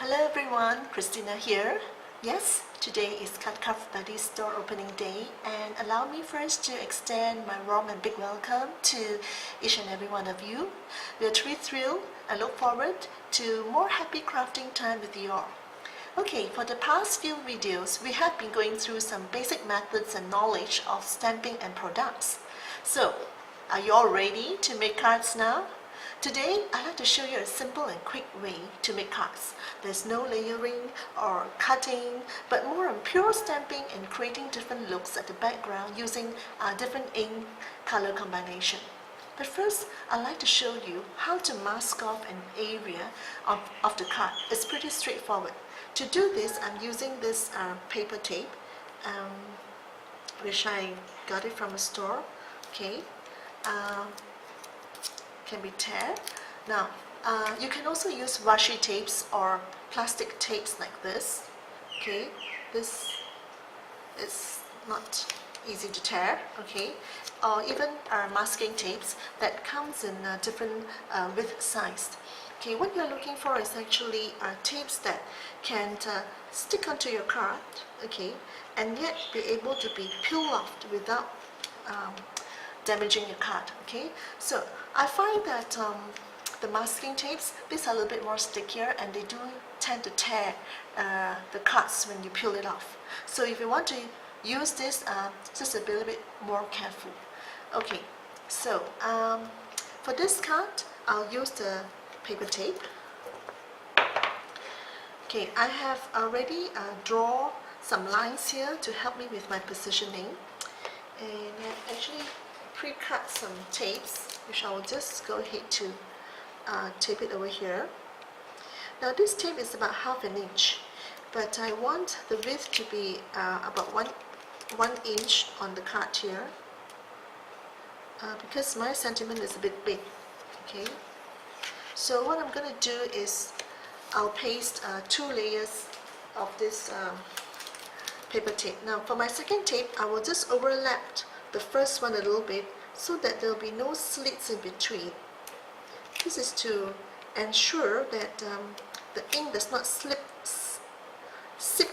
Hello everyone, Christina here. Yes, today is Cut Craft Buddy store opening day, and allow me first to extend my warm and big welcome to each and every one of you. We are truly thrilled and look forward to more happy crafting time with you all. Okay, for the past few videos, we have been going through some basic methods and knowledge of stamping and products. So, are you all ready to make cards now? Today, I'd like to show you a simple and quick way to make cards. There's no layering or cutting, but more on pure stamping and creating different looks at the background using different ink color combination. But first, I'd like to show you how to mask off an area of the card. It's pretty straightforward. To do this, I'm using this paper tape, which I got it from a store. Okay. Can be tear. Now, you can also use washi tapes or plastic tapes like this. Okay, this is not easy to tear. Okay, or even masking tapes that comes in different width size. Okay, what you're looking for is actually tapes that can stick onto your card. Okay, and yet be able to be peeled off without damaging your card. Okay, so I find that the masking tapes, these are a little bit more stickier and they do tend to tear the cards when you peel it off. So if you want to use this, just a little bit more careful. Okay, so for this card, I'll use the paper tape. Okay, I have already drawn some lines here to help me with my positioning, and I actually pre-cut some tapes, which I will just go ahead to tape it over here. Now this tape is about ½ an inch, but I want the width to be about one inch on the card here, because my sentiment is a bit big. Okay, so what I'm going to do is I'll paste 2 layers of this paper tape. Now for my second tape, I will just overlap the first one a little bit so that there will be no slits in between. This is to ensure that the ink does not sip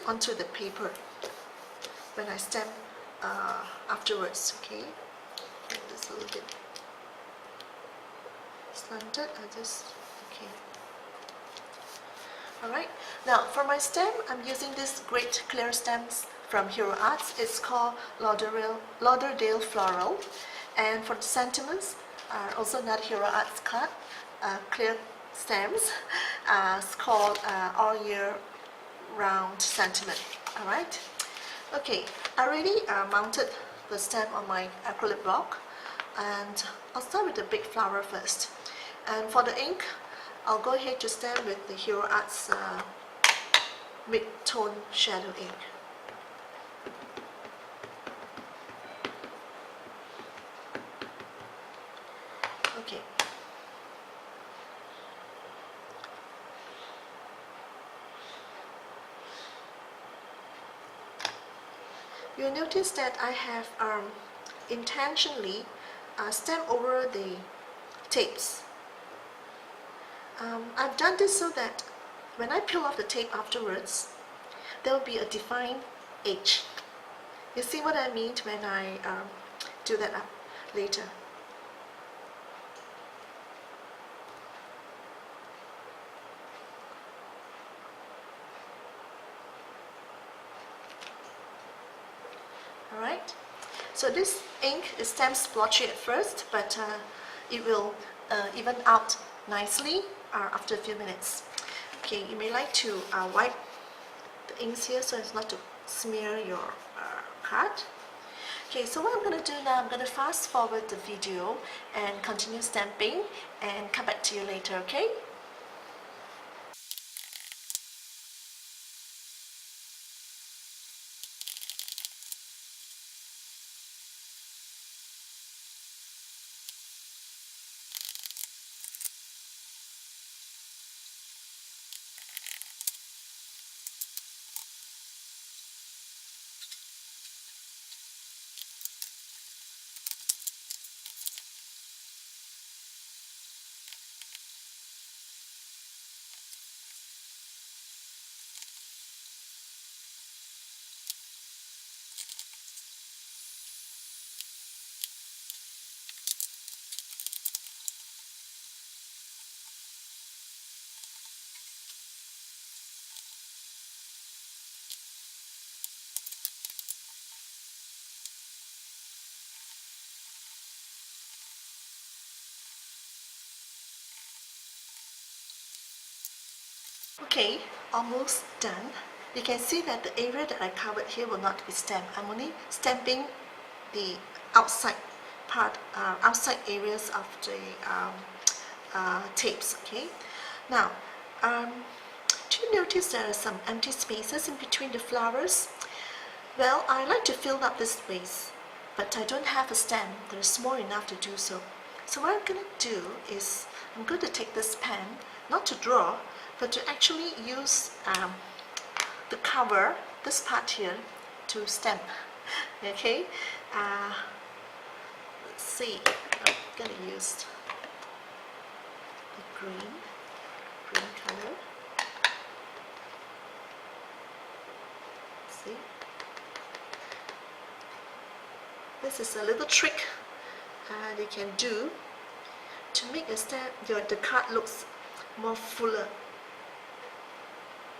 onto the paper when I stamp afterwards. Okay, make this a little bit slanted. Okay. Alright, now for my stamp, I'm using this great clear stamps from Hero Arts. It's called Lauderdale Floral. And for the sentiments, also another Hero Arts card, clear stamps. It's called All Year Round Sentiment. Alright, okay, I already mounted the stamp on my acrylic block, and I'll start with the big flower first. And for the ink, I'll go ahead to stamp with the Hero Arts mid-tone shadow ink. Okay. You'll notice that I have intentionally stamped over the tapes. I've done this so that when I peel off the tape afterwards, there will be a defined edge. You see what I mean when I do that up later. Alright, so this ink is stamped splotchy at first, but it will even out nicely after a few minutes. Okay, you may like to wipe the inks here so as not to smear your card. Okay, so what I'm going to do now, I'm going to fast forward the video and continue stamping and come back to you later, okay? Okay, almost done. You can see that the area that I covered here will not be stamped. I'm only stamping the outside part, outside areas of the tapes. Okay. Now, do you notice there are some empty spaces in between the flowers? Well, I like to fill up this space, but I don't have a stem that is small enough to do so. So what I'm going to do is I'm going to take this pen, not to draw, but to actually use the cover, this part here, to stamp. Okay, let's see. I'm going to use the green color. See, this is a little trick you can do to make a stamp, the card looks more fuller.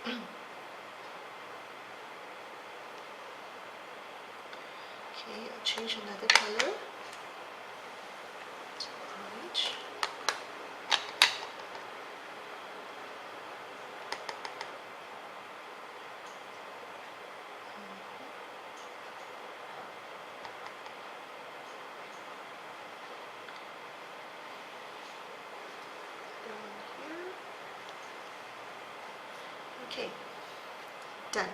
Okay, I'll change another color to orange. Okay, done.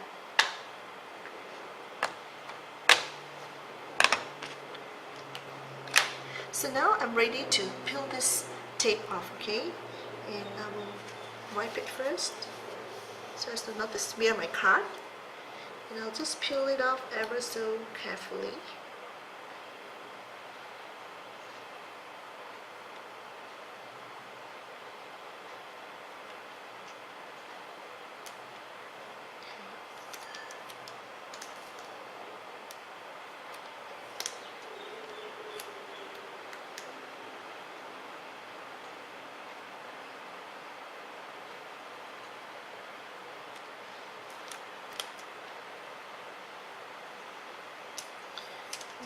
So now I'm ready to peel this tape off, okay? And I will wipe it first so as to not to smear my card. And I'll just peel it off ever so carefully.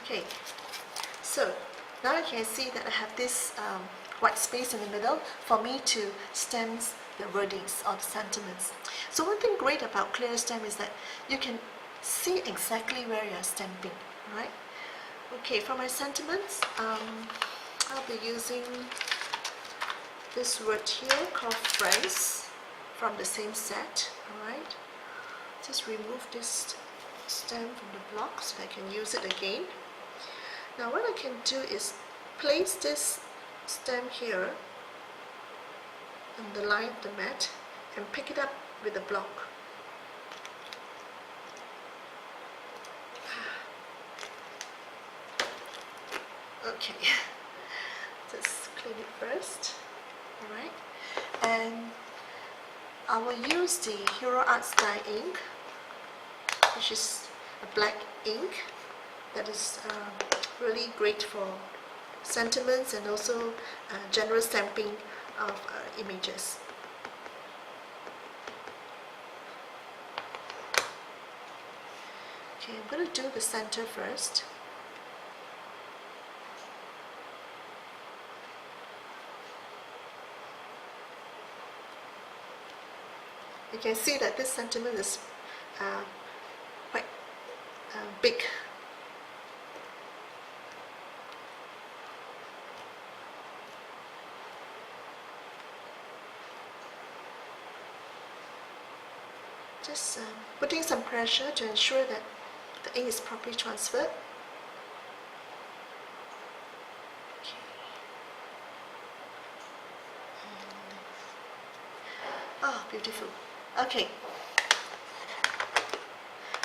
Okay, so now you can see that I have this white space in the middle for me to stamp the wordings or the sentiments. So one thing great about clear stamp is that you can see exactly where you're stamping, right? Okay, for my sentiments, I'll be using this word here called friends from the same set, alright? Just remove this stamp from the block so I can use it again. Now what I can do is place this stamp here on the line of the mat and pick it up with the block. Okay, just clean it first, alright, and I will use the Hero Arts dye ink, which is a black ink that is really great for sentiments and also general stamping of images. Okay, I'm going to do the center first. You can see that this sentiment is quite big. Just putting some pressure to ensure that the ink is properly transferred. Okay. Oh, beautiful. Okay.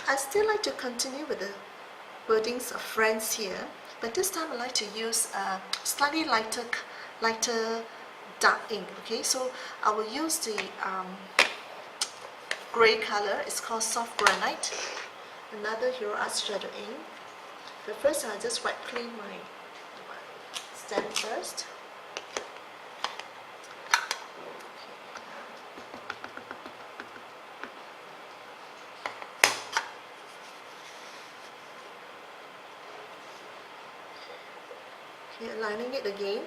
I still like to continue with the wordings of friends here, but this time I like to use a slightly lighter dark ink. Okay, so I will use the grey color. It's called Soft Granite, another Hero Arts shadow ink. But first I'll just wipe clean my stamp first. Okay, aligning it again.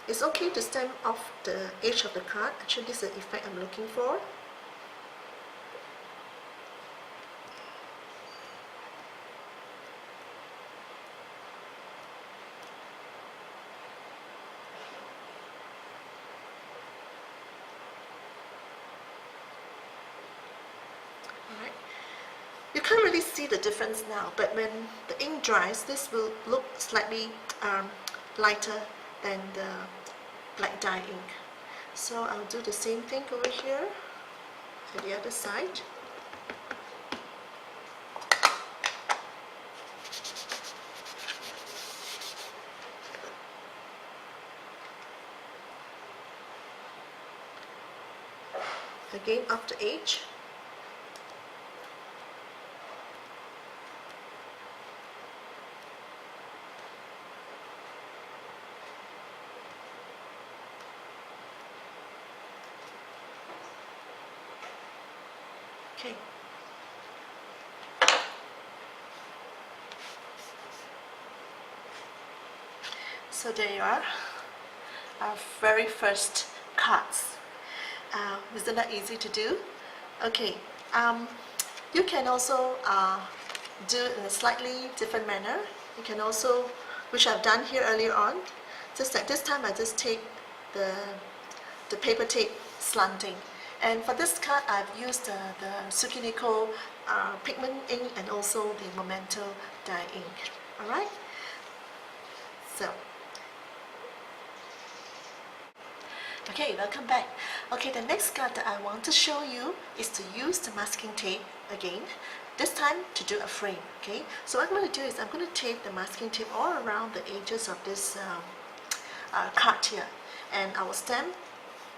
It's okay to stamp off the edge of the card. Actually, this is the effect I'm looking for. can't really see the difference now, but when the ink dries, this will look slightly lighter than the black dye ink. So I'll do the same thing over here at the other side. Again, after H. Okay. So there you are, our very first cards. Isn't that easy to do? Okay, you can also do it in a slightly different manner. You can also, which I've done here earlier on, just like this time I just take the paper tape slanting. And for this card I've used the Tsukineko pigment ink and also the Memento dye ink. Alright? So, okay, welcome back. Okay, the next card that I want to show you is to use the masking tape again, this time to do a frame. Okay, so what I'm going to do is I'm going to tape the masking tape all around the edges of this card here, and I will stamp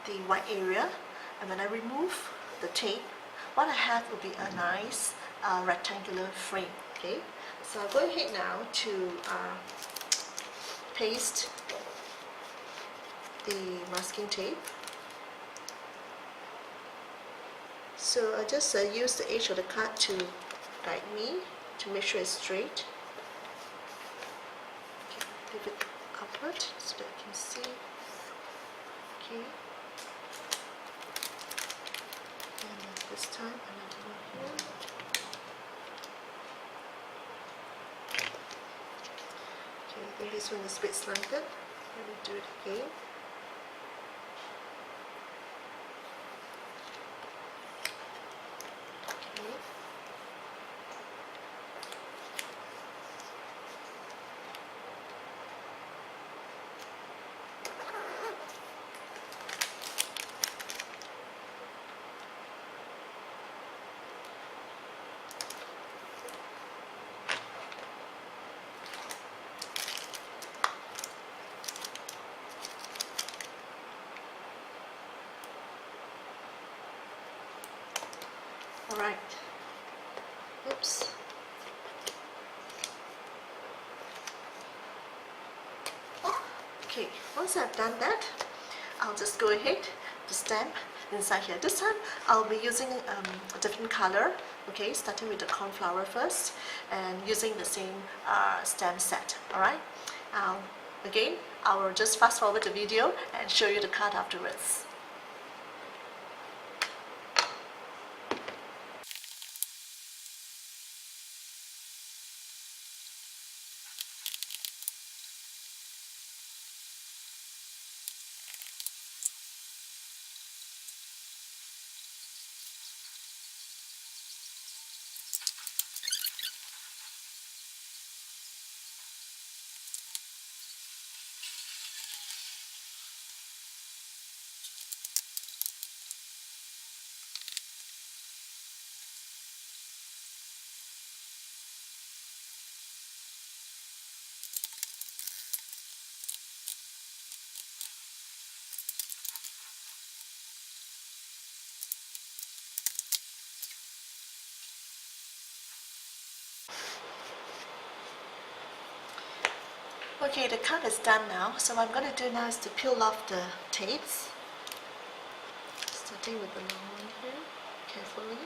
the white area, and when I remove the tape, what I have will be a nice rectangular frame. Okay, so I'll go ahead now to paste the masking tape. So I just use the edge of the card to guide me to make sure it's straight. Okay, leave it upward so that I can see. Okay. And this time another one here. Okay, I think this one is a bit slanted. Let me do it again. Alright. Oops. Okay, once I've done that, I'll just go ahead to stamp inside here. This time I'll be using a different color, okay, starting with the cornflower first and using the same stamp set. Alright, again, I will just fast forward the video and show you the card afterwards. Okay, the card is done now, so what I'm going to do now is to peel off the tapes, starting with the long one here, carefully.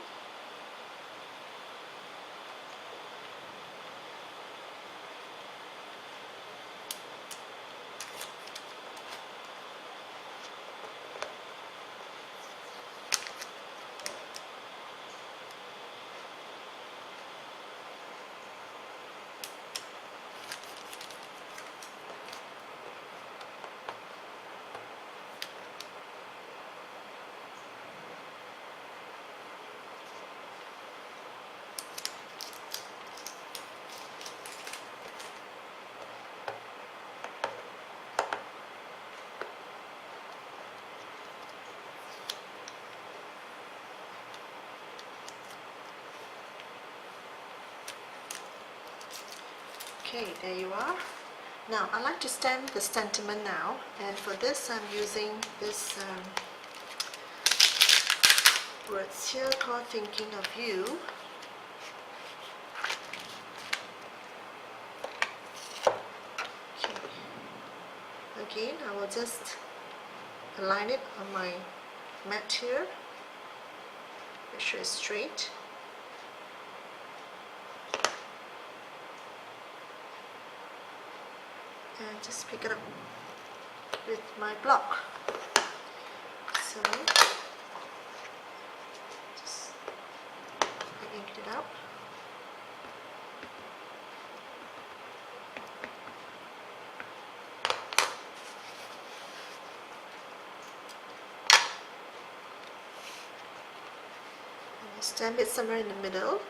Okay, there you are. Now I like to stamp the sentiment now, and for this I'm using this words here called Thinking of You. Okay. Again, I will just align it on my mat here. Make sure it's straight. And just pick it up with my block. So just ink it out. And stamp it somewhere in the middle.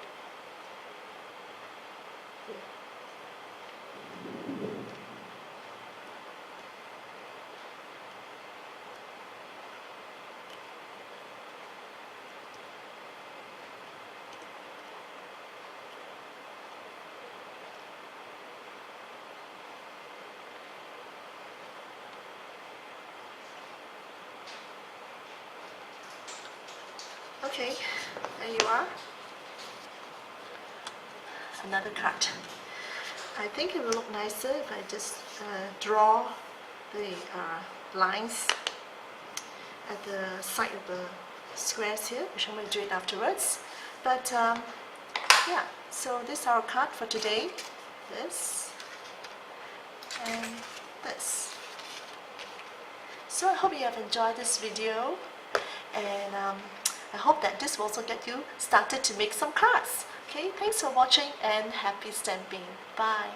Okay, there you are. Another card. I think it will look nicer if I just draw the lines at the side of the squares here, which I'm going to do it afterwards. But yeah, so this is our card for today. This and this. So I hope you have enjoyed this video, and I hope that this will also get you started to make some cards. Okay, thanks for watching and happy stamping. Bye.